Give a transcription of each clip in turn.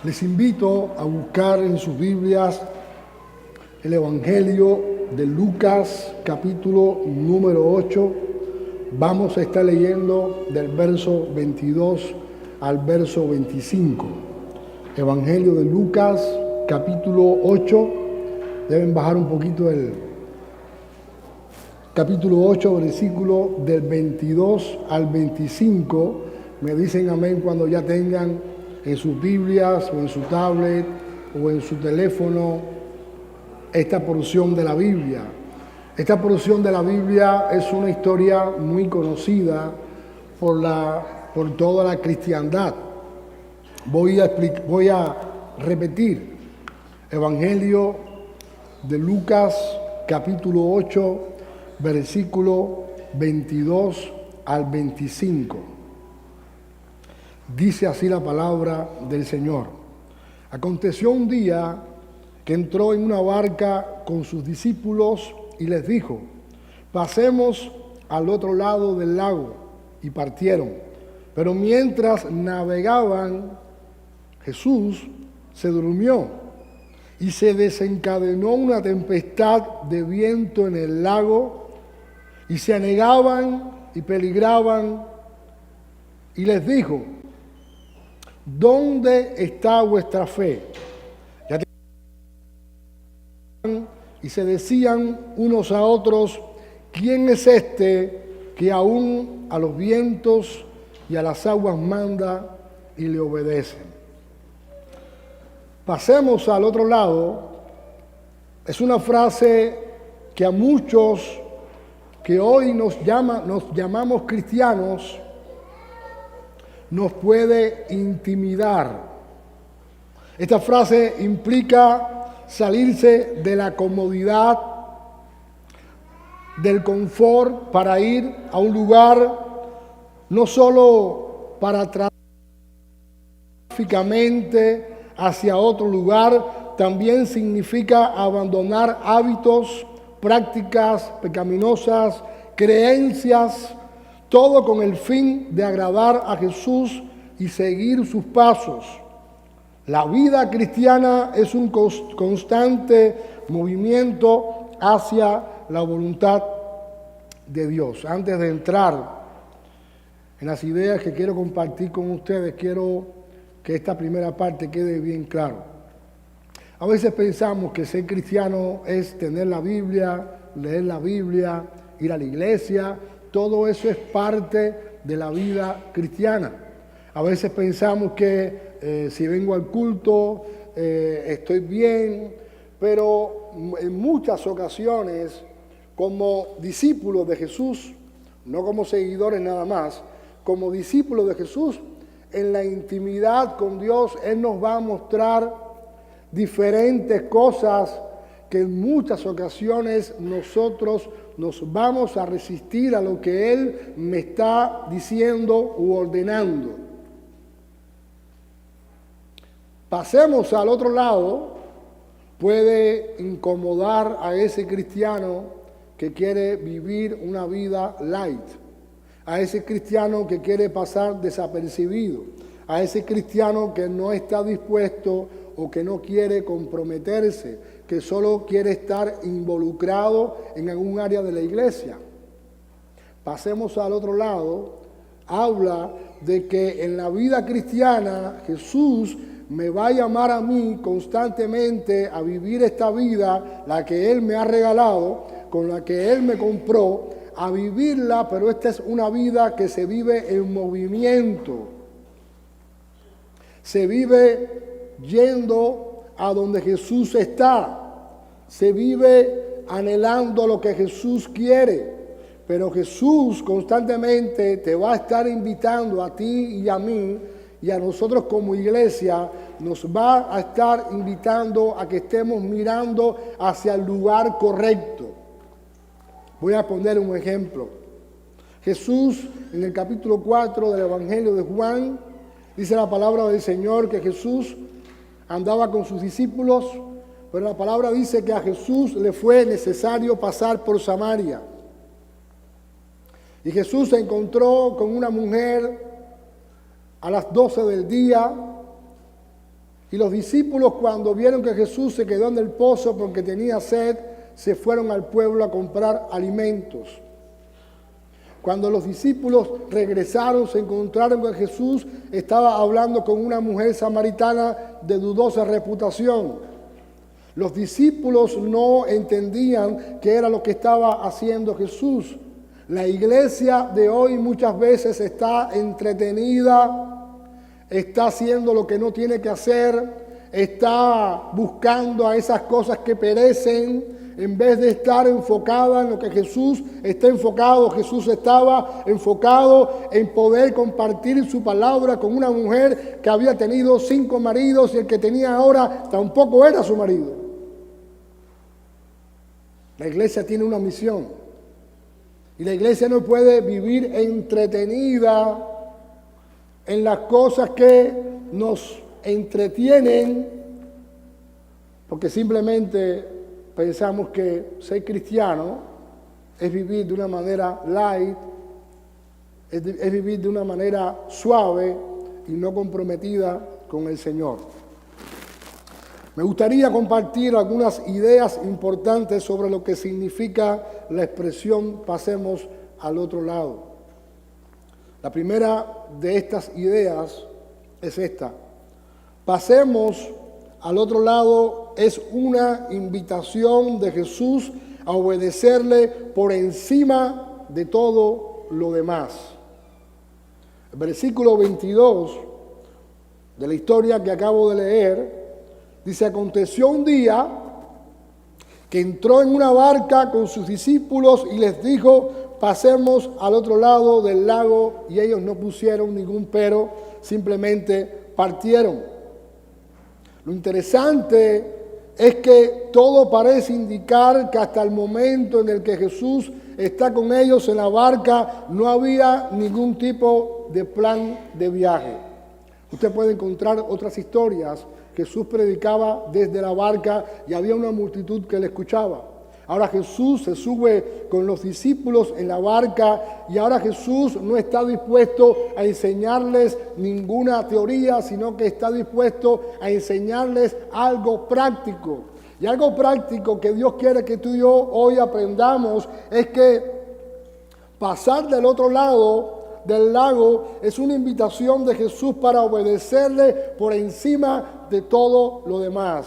Les invito a buscar en sus Biblias el Evangelio de Lucas, capítulo número 8. Vamos a estar leyendo del verso 22 al verso 25. Evangelio de Lucas, capítulo 8. Deben bajar un poquito el capítulo 8, versículo del 22 al 25. Me dicen amén cuando ya tengan en sus Biblias o en su tablet o en su teléfono esta porción de la Biblia. Esta porción de la Biblia es una historia muy conocida por toda la cristiandad. Voy a repetir. Evangelio de Lucas, capítulo 8, versículo 22 al 25. Dice así la palabra del Señor. Aconteció un día que entró en una barca con sus discípulos y les dijo: pasemos al otro lado del lago. Y partieron. Pero mientras navegaban, Jesús se durmió y se desencadenó una tempestad de viento en el lago y se anegaban y peligraban. Y les dijo: ¿dónde está vuestra fe? Y se decían unos a otros: ¿quién es este que aún a los vientos y a las aguas manda y le obedecen? Pasemos al otro lado. Es una frase que a muchos que hoy nos llamamos cristianos nos puede intimidar. Esta frase implica salirse de la comodidad, del confort, para ir a un lugar no solo para tráficamente hacia otro lugar, también significa abandonar hábitos, prácticas pecaminosas, creencias, todo con el fin de agradar a Jesús y seguir sus pasos. La vida cristiana es un constante movimiento hacia la voluntad de Dios. Antes de entrar en las ideas que quiero compartir con ustedes, quiero que esta primera parte quede bien claro. A veces pensamos que ser cristiano es tener la Biblia, leer la Biblia, ir a la iglesia. Todo eso es parte de la vida cristiana. A veces pensamos que si vengo al culto estoy bien, pero en muchas ocasiones, como discípulos de Jesús, no como seguidores nada más, como discípulos de Jesús, en la intimidad con Dios, Él nos va a mostrar diferentes cosas que en muchas ocasiones nosotros nos vamos a resistir a lo que Él me está diciendo u ordenando. Pasemos al otro lado. Puede incomodar a ese cristiano que quiere vivir una vida light, a ese cristiano que quiere pasar desapercibido, a ese cristiano que no está dispuesto o que no quiere comprometerse, que solo quiere estar involucrado en algún área de la iglesia. Pasemos al otro lado. Habla de que en la vida cristiana Jesús me va a llamar a mí constantemente a vivir esta vida, la que Él me ha regalado, con la que Él me compró, a vivirla, pero esta es una vida que se vive en movimiento. Se vive yendo a donde Jesús está. Se vive anhelando lo que Jesús quiere. Pero Jesús constantemente te va a estar invitando a ti y a mí, y a nosotros como iglesia, nos va a estar invitando a que estemos mirando hacia el lugar correcto. Voy a poner un ejemplo. Jesús, en el capítulo 4 del Evangelio de Juan, dice la palabra del Señor que Jesús andaba con sus discípulos, pero la palabra dice que a Jesús le fue necesario pasar por Samaria. Y Jesús se encontró con una mujer a las 12 del día Y los discípulos, cuando vieron que Jesús se quedó en el pozo porque tenía sed, se fueron al pueblo a comprar alimentos. Cuando los discípulos regresaron, se encontraron que Jesús estaba hablando con una mujer samaritana de dudosa reputación. Los discípulos no entendían qué era lo que estaba haciendo Jesús. La iglesia de hoy muchas veces está entretenida, está haciendo lo que no tiene que hacer, está buscando a esas cosas que perecen, en vez de estar enfocada en lo que Jesús está enfocado. Jesús estaba enfocado en poder compartir su palabra con una mujer que había tenido 5 maridos y el que tenía ahora tampoco era su marido. La iglesia tiene una misión y la iglesia no puede vivir entretenida en las cosas que nos entretienen, porque simplemente pensamos que ser cristiano es vivir de una manera light, es vivir de una manera suave y no comprometida con el Señor. Me gustaría compartir algunas ideas importantes sobre lo que significa la expresión pasemos al otro lado. La primera de estas ideas es esta: pasemos al otro lado es una invitación de Jesús a obedecerle por encima de todo lo demás. El versículo 22 de la historia que acabo de leer dice: aconteció un día que entró en una barca con sus discípulos y les dijo: pasemos al otro lado del lago, y ellos no pusieron ningún pero, simplemente partieron. Lo interesante es que todo parece indicar que hasta el momento en el que Jesús está con ellos en la barca, no había ningún tipo de plan de viaje. Usted puede encontrar otras historias. Jesús predicaba desde la barca y había una multitud que le escuchaba. Ahora Jesús se sube con los discípulos en la barca y ahora Jesús no está dispuesto a enseñarles ninguna teoría, sino que está dispuesto a enseñarles algo práctico. Y algo práctico que Dios quiere que tú y yo hoy aprendamos es que pasar del otro lado del lago es una invitación de Jesús para obedecerle por encima de todo lo demás.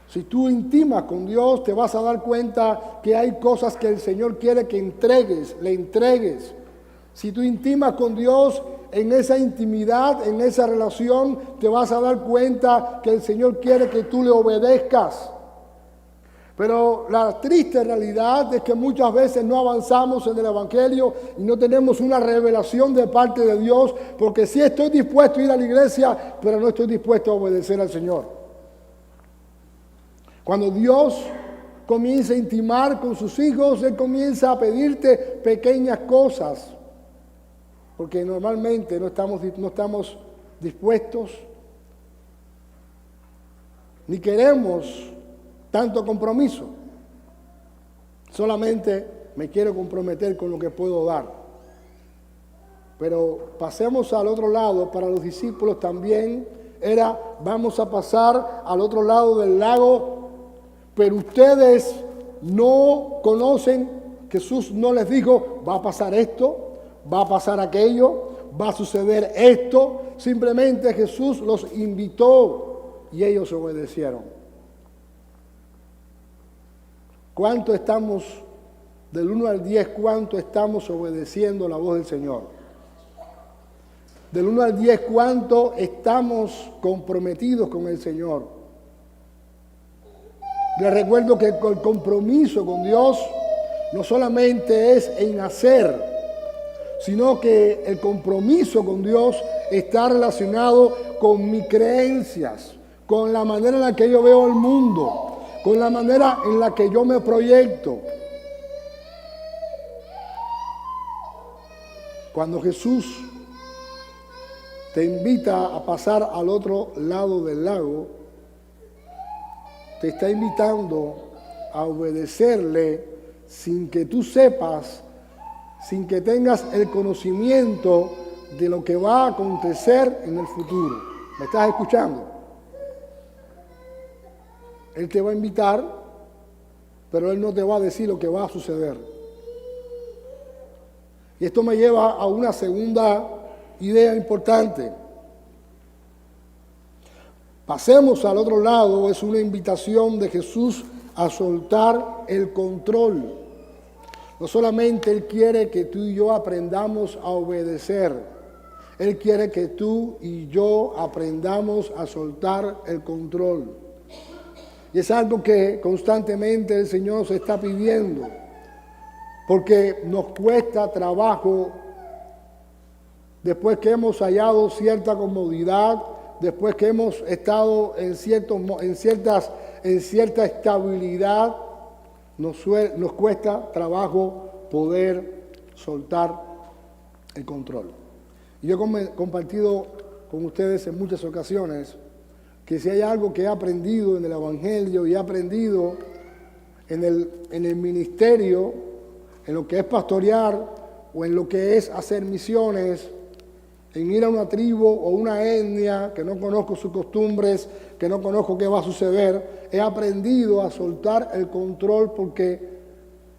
Si tú intimas con Dios, te vas a dar cuenta que hay cosas que el Señor quiere que le entregues. Si tú intimas con Dios, en esa intimidad, en esa relación, te vas a dar cuenta que el Señor quiere que tú le obedezcas. Pero la triste realidad es que muchas veces no avanzamos en el Evangelio y no tenemos una revelación de parte de Dios, porque sí estoy dispuesto a ir a la iglesia, pero no estoy dispuesto a obedecer al Señor. Cuando Dios comienza a intimar con sus hijos, Él comienza a pedirte pequeñas cosas, porque normalmente no estamos dispuestos, ni queremos tanto compromiso. Solamente me quiero comprometer con lo que puedo dar. Pero pasemos al otro lado. Para los discípulos también era: vamos a pasar al otro lado del lago, pero ustedes no conocen. Jesús no les dijo: va a pasar esto, va a pasar aquello, va a suceder esto. Simplemente Jesús los invitó y ellos obedecieron. ¿Cuánto estamos, del 1 al 10, cuánto estamos obedeciendo la voz del Señor? Del 1 al 10, ¿cuánto estamos comprometidos con el Señor? Les recuerdo que el compromiso con Dios no solamente es en hacer, sino que el compromiso con Dios está relacionado con mis creencias, con la manera en la que yo veo el mundo, con la manera en la que yo me proyecto. Cuando Jesús te invita a pasar al otro lado del lago, te está invitando a obedecerle sin que tú sepas, sin que tengas el conocimiento de lo que va a acontecer en el futuro. ¿Me estás escuchando? Él te va a invitar, pero Él no te va a decir lo que va a suceder. Y esto me lleva a una segunda idea importante. Pasemos al otro lado, es una invitación de Jesús a soltar el control. No solamente Él quiere que tú y yo aprendamos a obedecer, Él quiere que tú y yo aprendamos a soltar el control. Y es algo que constantemente el Señor nos está pidiendo, porque nos cuesta trabajo después que hemos hallado cierta comodidad, después que hemos estado en cierta estabilidad, nos cuesta trabajo poder soltar el control. Y yo he compartido con ustedes en muchas ocasiones que si hay algo que he aprendido en el Evangelio y he aprendido en el ministerio, en lo que es pastorear o en lo que es hacer misiones, en ir a una tribu o una etnia que no conozco sus costumbres, que no conozco qué va a suceder, he aprendido a soltar el control porque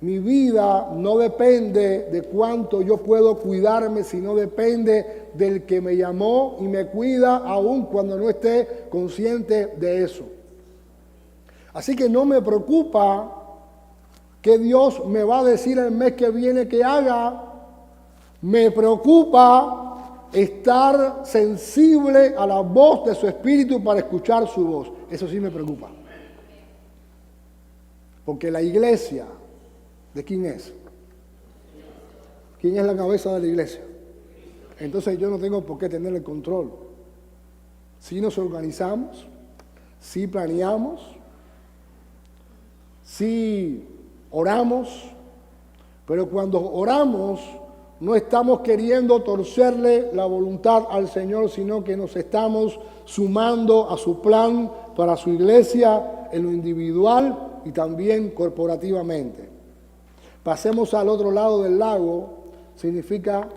mi vida no depende de cuánto yo puedo cuidarme, sino depende del que me llamó y me cuida aun cuando no esté consciente de eso. Así que no me preocupa que Dios me va a decir el mes que viene que haga. Me preocupa estar sensible a la voz de su espíritu para escuchar su voz. Eso sí me preocupa. Porque la iglesia, ¿de quién es? ¿Quién es la cabeza de la iglesia? Entonces yo no tengo por qué tener el control. Si nos organizamos, si planeamos, si oramos, pero cuando oramos no estamos queriendo torcerle la voluntad al Señor, sino que nos estamos sumando a su plan para su iglesia en lo individual y también corporativamente. Pasemos al otro lado del lago, significa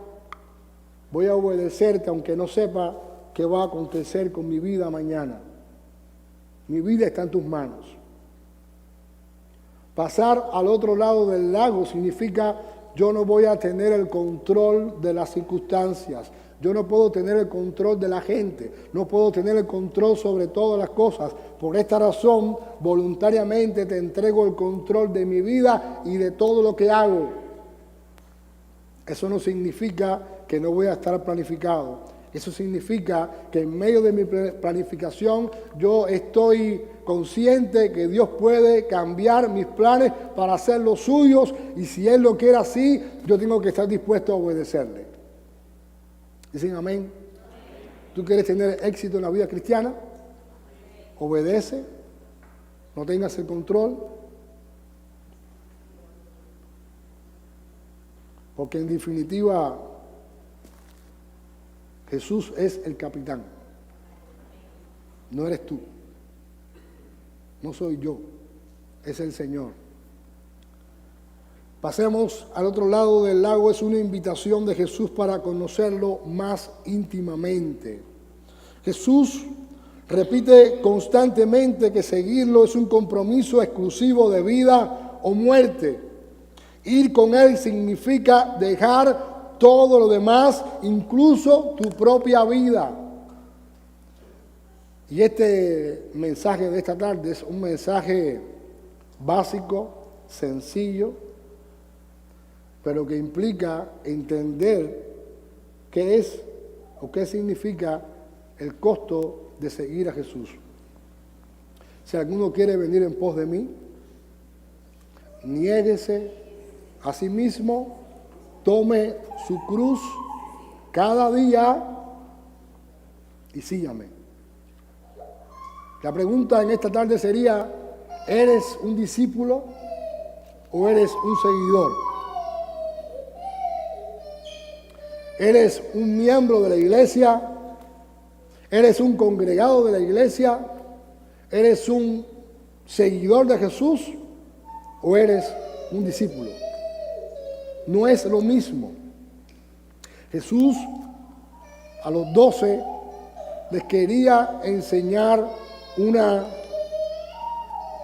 voy a obedecerte aunque no sepa qué va a acontecer con mi vida mañana. Mi vida está en tus manos. Pasar al otro lado del lago significa yo no voy a tener el control de las circunstancias. Yo no puedo tener el control de la gente. No puedo tener el control sobre todas las cosas. Por esta razón, voluntariamente te entrego el control de mi vida y de todo lo que hago. Eso no significa que no voy a estar planificado. Eso significa que en medio de mi planificación yo estoy consciente que Dios puede cambiar mis planes para hacer los suyos y si Él lo quiere así, yo tengo que estar dispuesto a obedecerle. ¿Dicen amén? ¿Tú quieres tener éxito en la vida cristiana? Obedece, no tengas el control, porque en definitiva Jesús es el capitán, no eres tú, no soy yo, es el Señor. Pasemos al otro lado del lago, es una invitación de Jesús para conocerlo más íntimamente. Jesús repite constantemente que seguirlo es un compromiso exclusivo de vida o muerte. Ir con Él significa dejar todo lo demás, incluso tu propia vida. Y este mensaje de esta tarde es un mensaje básico, sencillo, pero que implica entender qué es o qué significa el costo de seguir a Jesús. Si alguno quiere venir en pos de mí, niéguese a sí mismo, tome su cruz cada día y sígame. La pregunta en esta tarde sería, ¿eres un discípulo o eres un seguidor? ¿Eres un miembro de la iglesia? ¿Eres un congregado de la iglesia? ¿Eres un seguidor de Jesús o eres un discípulo? No es lo mismo. Jesús a los 12 les quería enseñar una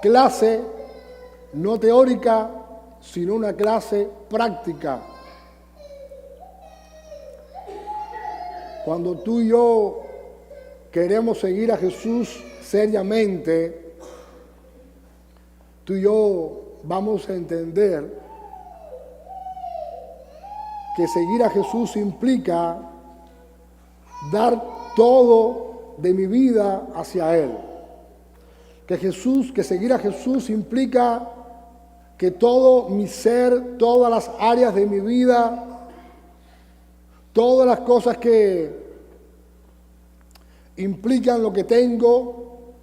clase no teórica, sino una clase práctica. Cuando tú y yo queremos seguir a Jesús seriamente, tú y yo vamos a entender que seguir a Jesús implica dar todo de mi vida hacia Él. Que seguir a Jesús implica que todo mi ser, todas las áreas de mi vida, todas las cosas que implican lo que tengo,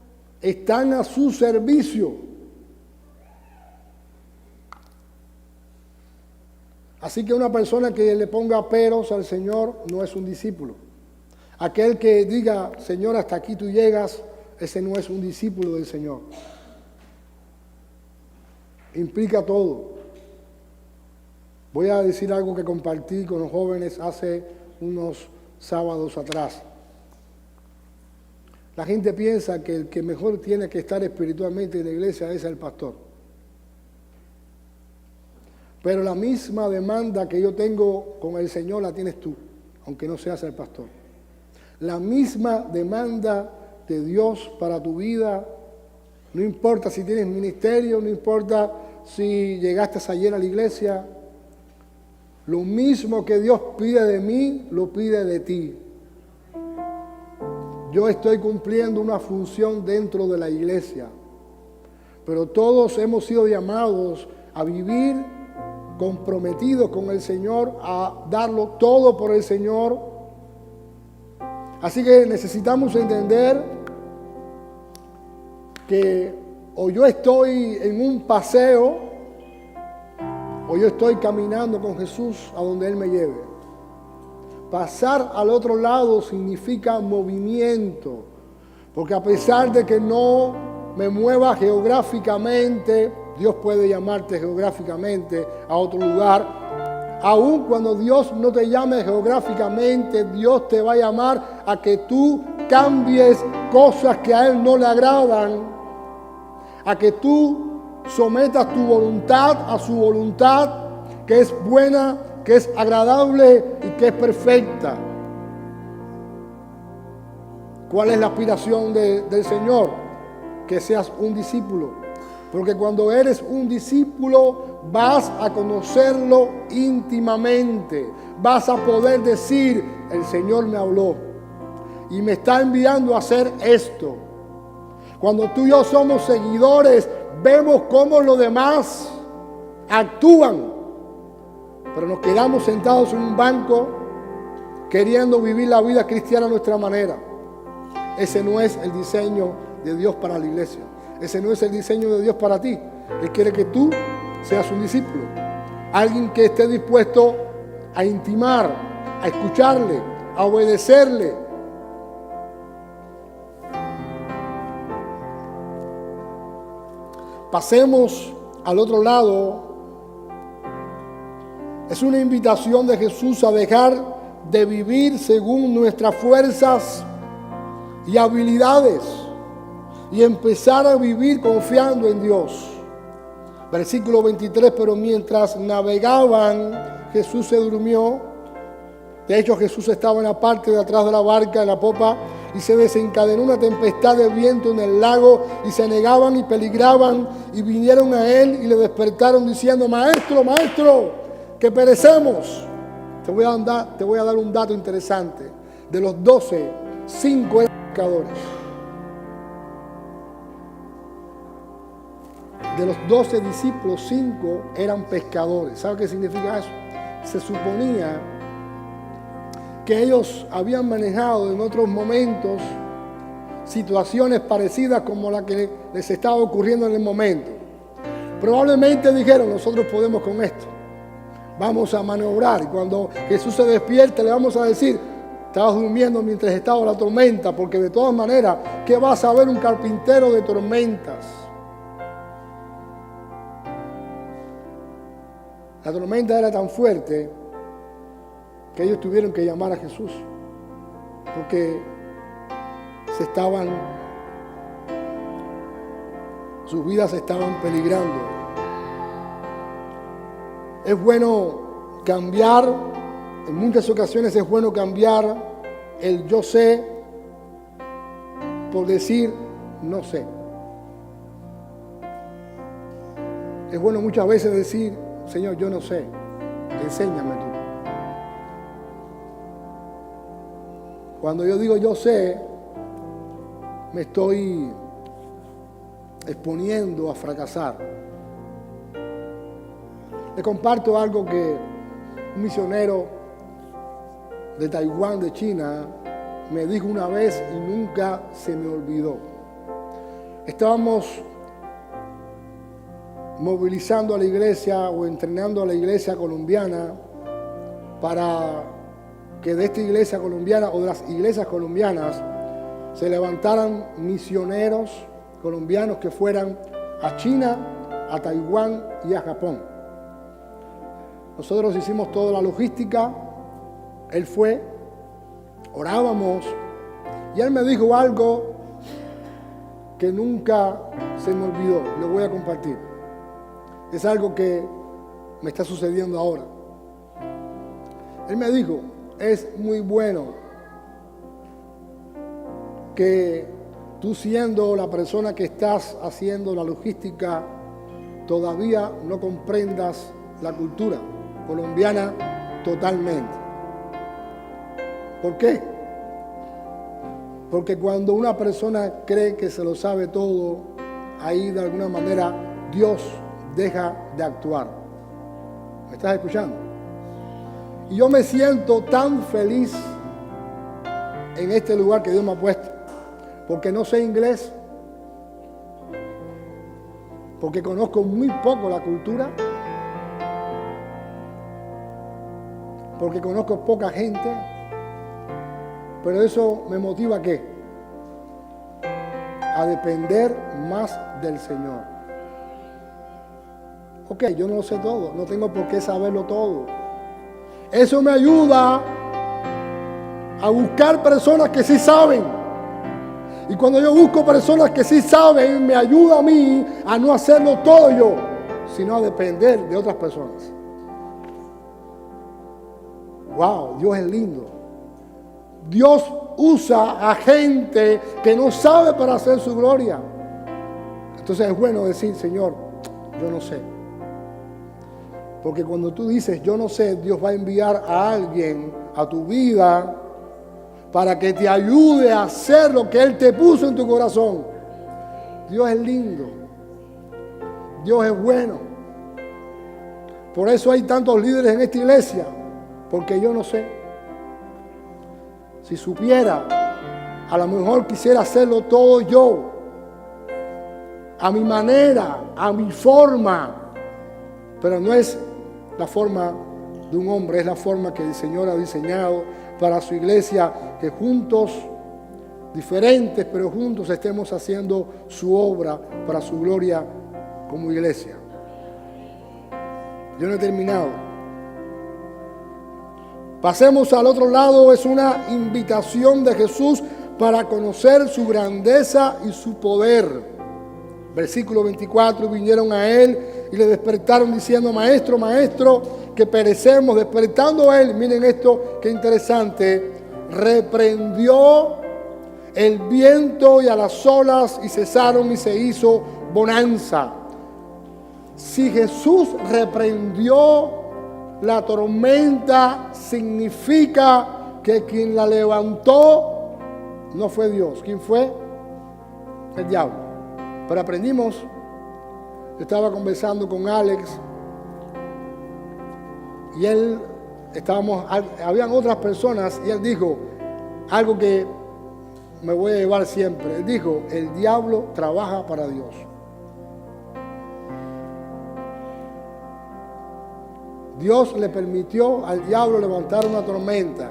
están a su servicio. Así que una persona que le ponga peros al Señor no es un discípulo. Aquel que diga, Señor, hasta aquí tú llegas, ese no es un discípulo del Señor. Implica todo. Voy a decir algo que compartí con los jóvenes hace unos sábados atrás. La gente piensa que el que mejor tiene que estar espiritualmente en la iglesia es el pastor. Pero la misma demanda que yo tengo con el Señor la tienes tú, aunque no seas el pastor. La misma demanda de Dios para tu vida, no importa si tienes ministerio, no importa si llegaste ayer a la iglesia, lo mismo que Dios pide de mí, lo pide de ti. Yo estoy cumpliendo una función dentro de la iglesia, pero todos hemos sido llamados a vivir comprometidos con el Señor, a darlo todo por el Señor. Así que necesitamos entender que o yo estoy en un paseo o yo estoy caminando con Jesús a donde Él me lleve. Pasar al otro lado significa movimiento, porque a pesar de que no me mueva geográficamente, Dios puede llamarte geográficamente a otro lugar. Aun cuando Dios no te llame geográficamente, Dios te va a llamar a que tú cambies cosas que a Él no le agradan, a que tú sometas tu voluntad a su voluntad, que es buena, que es agradable y que es perfecta. ¿Cuál es la aspiración del Señor? Que seas un discípulo. Porque cuando eres un discípulo vas a conocerlo íntimamente. Vas a poder decir, el Señor me habló y me está enviando a hacer esto. Cuando tú y yo somos seguidores, vemos cómo los demás actúan. Pero nos quedamos sentados en un banco queriendo vivir la vida cristiana a nuestra manera. Ese no es el diseño de Dios para la iglesia. Ese no es el diseño de Dios para ti. Él quiere que tú seas un discípulo. Alguien que esté dispuesto a intimar, a escucharle, a obedecerle. Pasemos al otro lado. Es una invitación de Jesús a dejar de vivir según nuestras fuerzas y habilidades y empezar a vivir confiando en Dios. Versículo 23, pero mientras navegaban, Jesús se durmió. De hecho, Jesús estaba en la parte de atrás de la barca, en la popa, y se desencadenó una tempestad de viento en el lago, y se negaban y peligraban, y vinieron a él y le despertaron diciendo, Maestro, Maestro, que perecemos. Te voy a dar un dato interesante. De los 12, 5 eran pescadores. De los 12 discípulos, 5 eran pescadores. ¿Sabe qué significa eso? Se suponía que ellos habían manejado en otros momentos situaciones parecidas como la que les estaba ocurriendo en el momento. Probablemente dijeron, nosotros podemos con esto. Vamos a maniobrar. Y cuando Jesús se despierte, le vamos a decir, estabas durmiendo mientras estaba la tormenta, porque de todas maneras, ¿qué va a saber un carpintero de tormentas? La tormenta era tan fuerte que ellos tuvieron que llamar a Jesús, porque sus vidas se estaban peligrando. Es bueno cambiar, en muchas ocasiones es bueno cambiar el yo sé por decir no sé. Es bueno muchas veces decir, Señor, yo no sé, enséñame tú. Cuando yo digo yo sé, me estoy exponiendo a fracasar. Le comparto algo que un misionero de Taiwán, de China, me dijo una vez y nunca se me olvidó. Estábamos movilizando a la iglesia o entrenando a la iglesia colombiana para que de esta iglesia colombiana o de las iglesias colombianas se levantaran misioneros colombianos que fueran a China, a Taiwán y a Japón. Nosotros hicimos toda la logística, él fue, orábamos y él me dijo algo que nunca se me olvidó, lo voy a compartir. Es algo que me está sucediendo ahora. Él me dijo, es muy bueno que tú, siendo la persona que estás haciendo la logística, todavía no comprendas la cultura colombiana totalmente. ¿Por qué? Porque cuando una persona cree que se lo sabe todo, ahí de alguna manera Dios deja de actuar. ¿Me estás escuchando? Y yo me siento tan feliz en este lugar que Dios me ha puesto, porque no sé inglés, porque conozco muy poco la cultura, porque conozco poca gente, pero eso me motiva ¿a qué? A depender más del Señor. Ok, yo no lo sé todo, no tengo por qué saberlo todo. Eso me ayuda a buscar personas que sí saben. Y cuando yo busco personas que sí saben, me ayuda a mí a no hacerlo todo yo, sino a depender de otras personas. Wow, Dios es lindo. Dios usa a gente que no sabe para hacer su gloria. Entonces es bueno decir, Señor, yo no sé. Porque cuando tú dices, yo no sé, Dios va a enviar a alguien a tu vida para que te ayude a hacer lo que Él te puso en tu corazón. Dios es lindo. Dios es bueno. Por eso hay tantos líderes en esta iglesia, porque yo no sé. Si supiera, a lo mejor quisiera hacerlo todo yo, a mi manera, a mi forma, pero no es la forma de un hombre, es la forma que el Señor ha diseñado para su iglesia, que juntos, diferentes, pero juntos estemos haciendo su obra para su gloria como iglesia. Yo no he terminado. Pasemos al otro lado, es una invitación de Jesús para conocer su grandeza y su poder. Versículo 24, vinieron a él y le despertaron diciendo, maestro, maestro, que perecemos. Despertando a él, miren esto, qué interesante, reprendió el viento y a las olas y cesaron y se hizo bonanza. Si Jesús reprendió la tormenta, significa que quien la levantó no fue Dios. ¿Quién fue? El diablo. Pero aprendimos, estaba conversando con Alex y habían otras personas y él dijo algo que me voy a llevar siempre. Él dijo, el diablo trabaja para Dios. Dios le permitió al diablo levantar una tormenta.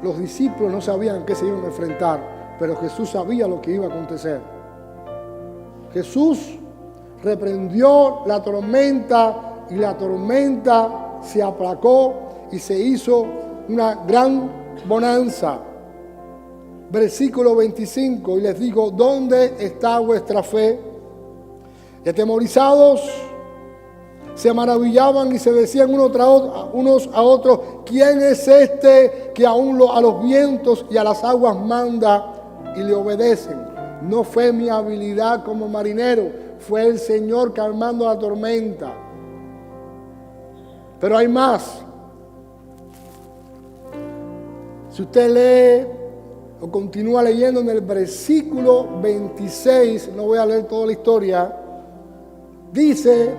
Los discípulos no sabían qué se iban a enfrentar, pero Jesús sabía lo que iba a acontecer. Jesús reprendió la tormenta y la tormenta se aplacó y se hizo una gran bonanza. versículo 25, y les digo, ¿dónde está vuestra fe? Y atemorizados se maravillaban y se decían unos a otros, ¿quién es este que aún a los vientos y a las aguas manda y le obedecen? No fue mi habilidad como marinero, fue el Señor calmando la tormenta. Pero hay más. Si usted lee o continúa leyendo en el versículo 26, no voy a leer toda la historia, dice,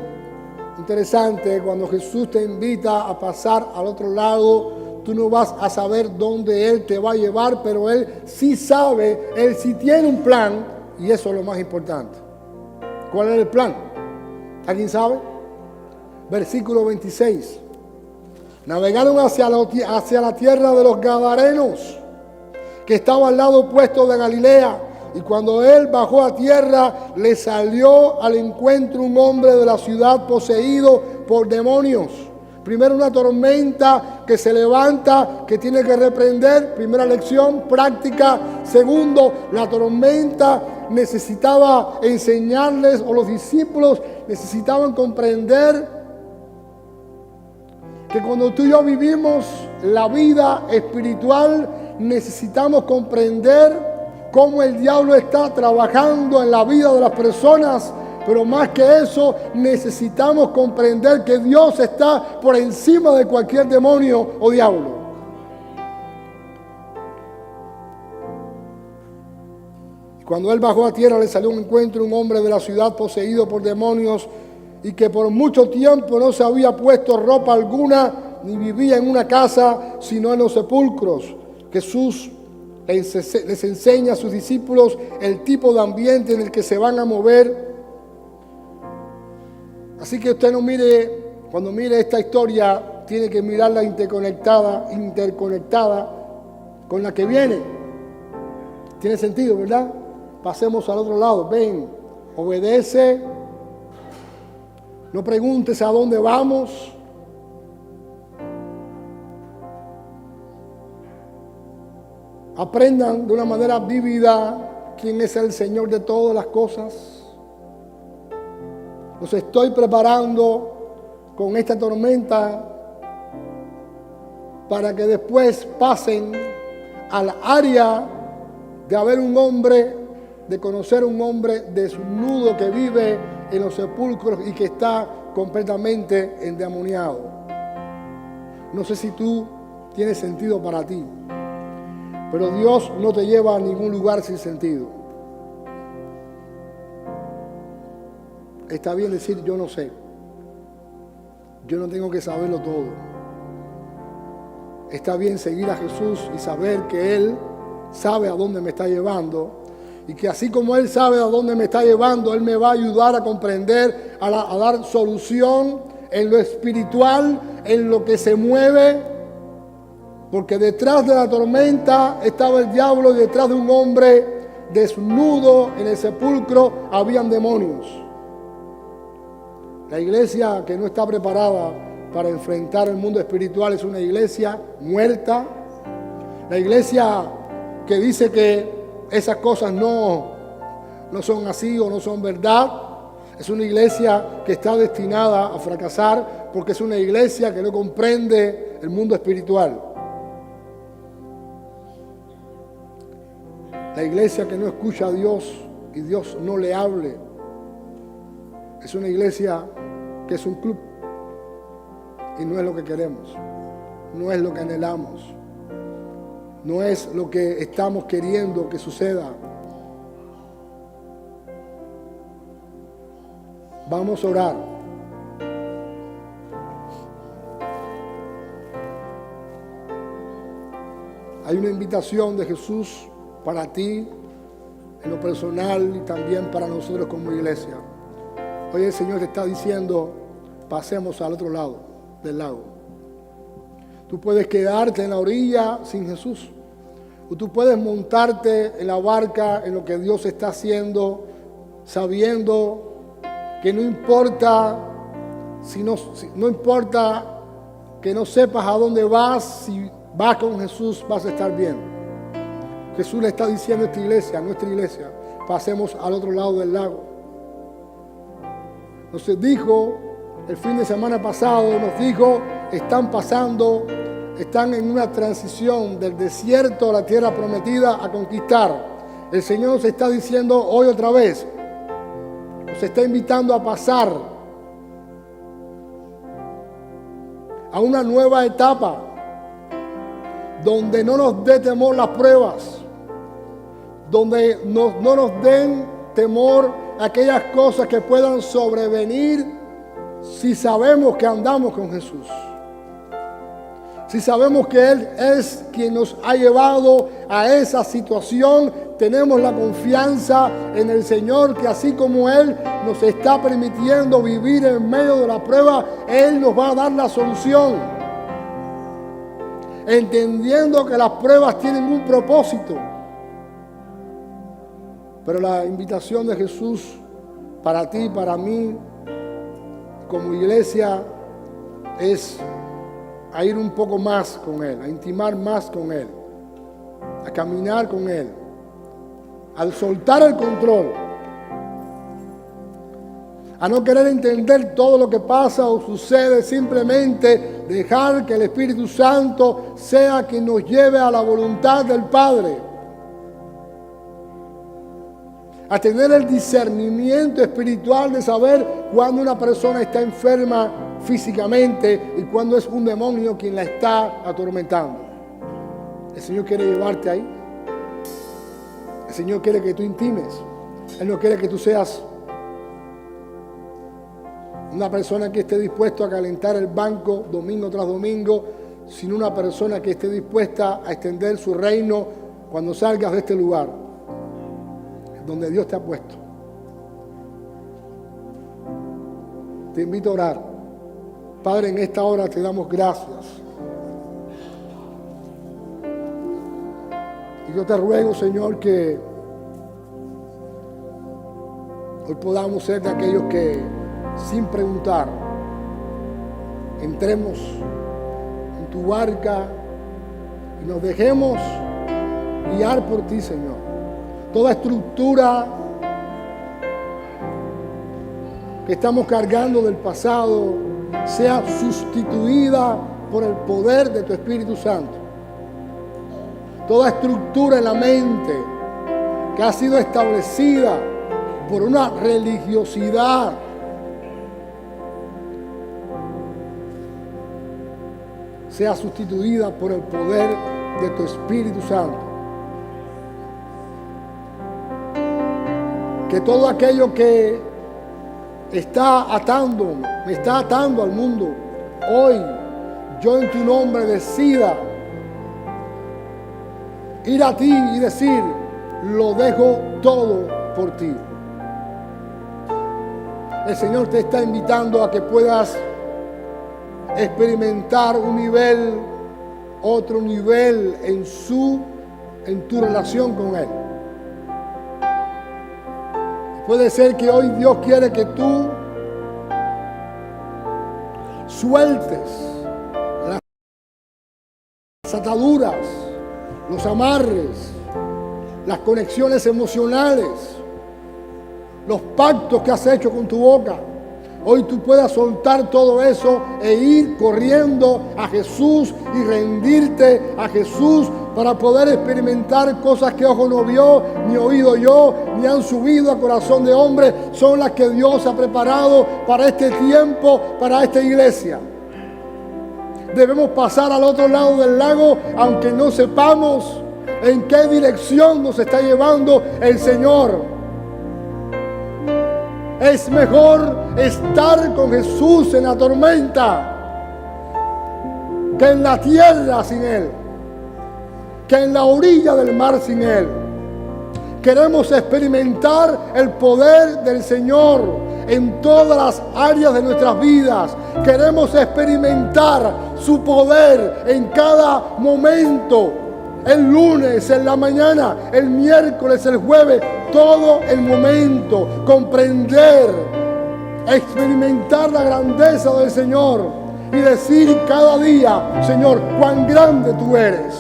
interesante, cuando Jesús te invita a pasar al otro lado, tú no vas a saber dónde Él te va a llevar, pero Él sí sabe, Él sí tiene un plan, y eso es lo más importante. ¿Cuál es el plan? ¿Alguien sabe? Versículo 26. Navegaron hacia la tierra de los Gadarenos, que estaba al lado opuesto de Galilea. Y cuando él bajó a tierra, le salió al encuentro un hombre de la ciudad poseído por demonios. Primero, una tormenta que se levanta, que tiene que reprender. Primera lección práctica. Segundo, la tormenta necesitaba enseñarles, o los discípulos necesitaban comprender que cuando tú y yo vivimos la vida espiritual, necesitamos comprender cómo el diablo está trabajando en la vida de las personas, pero más que eso, necesitamos comprender que Dios está por encima de cualquier demonio o diablo. Cuando él bajó a tierra, le salió un encuentro un hombre de la ciudad poseído por demonios y que por mucho tiempo no se había puesto ropa alguna ni vivía en una casa, sino en los sepulcros. Jesús les enseña a sus discípulos el tipo de ambiente en el que se van a mover. Así que usted no mire, cuando mire esta historia, tiene que mirarla interconectada con la que viene. Tiene sentido, ¿verdad? Pasemos al otro lado. Ven, obedece. No preguntes a dónde vamos. Aprendan de una manera vívida quién es el Señor de todas las cosas. Los estoy preparando con esta tormenta para que después pasen al área de haber un hombre, de conocer un hombre desnudo que vive en los sepulcros y que está completamente endemoniado. No sé si tú tienes sentido para ti, pero Dios no te lleva a ningún lugar sin sentido. Está bien decir yo no sé. Yo no tengo que saberlo todo. Está bien seguir a Jesús y saber que Él sabe a dónde me está llevando. Y que así como Él sabe a dónde me está llevando, Él me va a ayudar a comprender, a dar solución en lo espiritual, en lo que se mueve. Porque detrás de la tormenta estaba el diablo y detrás de un hombre desnudo en el sepulcro habían demonios. La iglesia que no está preparada para enfrentar el mundo espiritual es una iglesia muerta. La iglesia que dice que esas cosas no son así o no son verdad, es una iglesia que está destinada a fracasar porque es una iglesia que no comprende el mundo espiritual. La iglesia que no escucha a Dios y Dios no le hable es una iglesia que es un club y no es lo que queremos, no es lo que anhelamos, no es lo que estamos queriendo que suceda. Vamos a orar. Hay una invitación de Jesús para ti, en lo personal y también para nosotros como iglesia. Hoy el Señor te está diciendo, pasemos al otro lado del lago. Tú puedes quedarte en la orilla sin Jesús, o tú puedes montarte en la barca, en lo que Dios está haciendo, sabiendo que no importa no importa que no sepas a dónde vas, si vas con Jesús vas a estar bien. Jesús le está diciendo a esta iglesia, a nuestra iglesia, pasemos al otro lado del lago. Nos dijo el fin de semana pasado, nos dijo, están en una transición del desierto a la tierra prometida a conquistar. El Señor nos está diciendo hoy otra vez, nos está invitando a pasar a una nueva etapa donde no nos dé temor las pruebas, donde no nos den temor aquellas cosas que puedan sobrevenir si sabemos que andamos con Jesús. Si sabemos que Él es quien nos ha llevado a esa situación, tenemos la confianza en el Señor que así como Él nos está permitiendo vivir en medio de la prueba, Él nos va a dar la solución. Entendiendo que las pruebas tienen un propósito. Pero la invitación de Jesús para ti, para mí, como iglesia, es a ir un poco más con Él, a intimar más con Él, a caminar con Él, al soltar el control, a no querer entender todo lo que pasa o sucede, simplemente dejar que el Espíritu Santo sea quien nos lleve a la voluntad del Padre, a tener el discernimiento espiritual de saber cuando una persona está enferma físicamente y cuando es un demonio quien la está atormentando. El Señor quiere llevarte ahí. El Señor quiere que tú intimes. Él no quiere que tú seas una persona que esté dispuesto a calentar el banco domingo tras domingo, sino una persona que esté dispuesta a extender su reino cuando salgas de este lugar donde Dios te ha puesto. Te invito a orar. Padre, en esta hora te damos gracias. Y yo te ruego, Señor, que hoy podamos ser de aquellos que, sin preguntar, entremos en tu barca y nos dejemos guiar por ti, Señor. Toda estructura que estamos cargando del pasado sea sustituida por el poder de tu Espíritu Santo. Toda estructura en la mente que ha sido establecida por una religiosidad sea sustituida por el poder de tu Espíritu Santo. Que todo aquello que me está atando al mundo, hoy yo en tu nombre decida ir a ti y decir, lo dejo todo por ti. El Señor te está invitando a que puedas experimentar un nivel, otro nivel en tu relación con Él. Puede ser que hoy Dios quiere que tú sueltes las ataduras, los amarres, las conexiones emocionales, los pactos que has hecho con tu boca. Hoy tú puedas soltar todo eso e ir corriendo a Jesús y rendirte a Jesús para poder experimentar cosas que ojo no vio, ni oído yo, ni han subido a corazón de hombre. Son las que Dios ha preparado para este tiempo, para esta iglesia. Debemos pasar al otro lado del lago, aunque no sepamos en qué dirección nos está llevando el Señor. Es mejor estar con Jesús en la tormenta que en la tierra sin Él, que en la orilla del mar sin Él. Queremos experimentar el poder del Señor en todas las áreas de nuestras vidas. Queremos experimentar su poder en cada momento. El lunes, en la mañana, el miércoles, el jueves, todo el momento, comprender, experimentar la grandeza del Señor y decir cada día, Señor, cuán grande tú eres.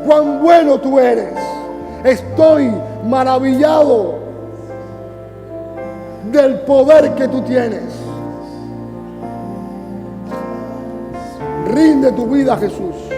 cuán bueno tú eres. Estoy maravillado del poder que tú tienes. Rinde tu vida a Jesús.